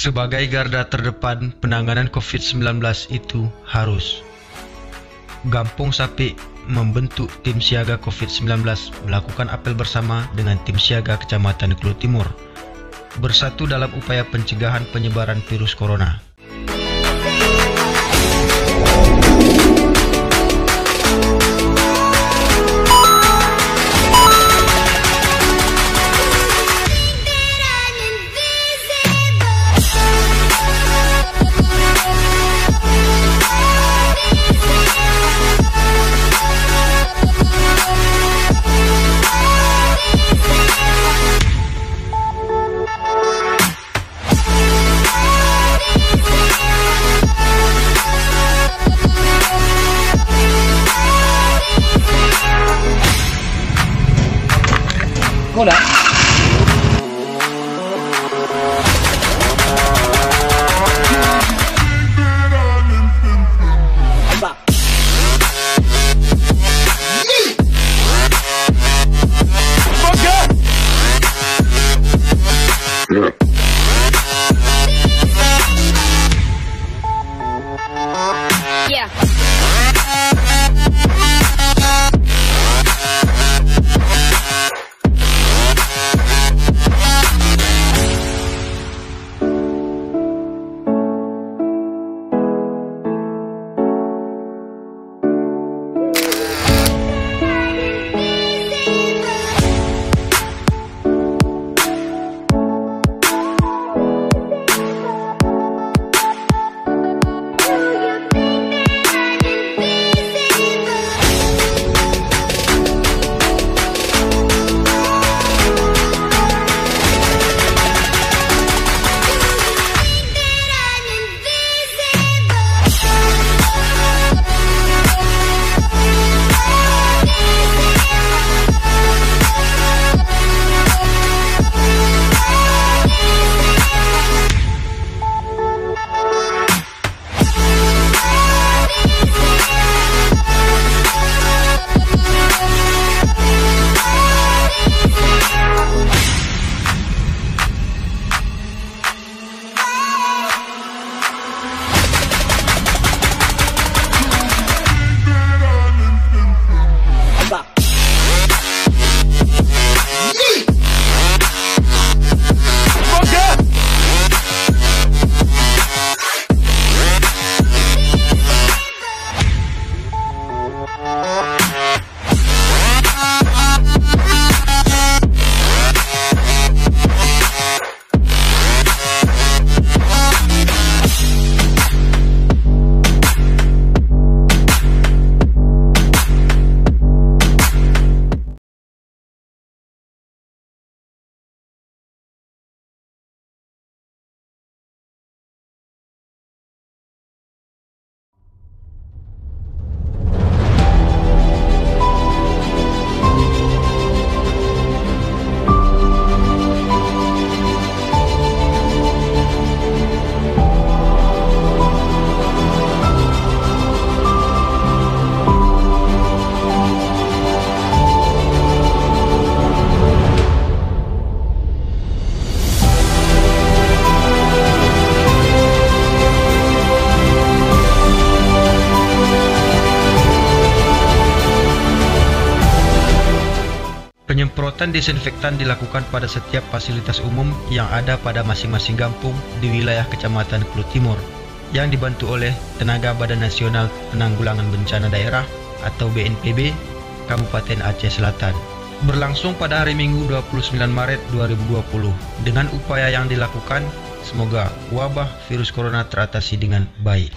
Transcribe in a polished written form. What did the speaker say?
Sebagai garda terdepan penanganan COVID-19 itu harus Gampong Sapi membentuk tim siaga COVID-19 melakukan apel bersama dengan tim siaga Kecamatan Kelu Timur bersatu dalam upaya pencegahan penyebaran virus corona. Hola. Penyemprotan disinfektan dilakukan pada setiap fasilitas umum yang ada pada masing-masing kampung di wilayah Kecamatan Kelu Timur yang dibantu oleh tenaga Badan Nasional Penanggulangan Bencana Daerah atau BNPB Kabupaten Aceh Selatan. Berlangsung pada hari Minggu 29 Maret 2020. Dengan upaya yang dilakukan, semoga wabah virus corona teratasi dengan baik.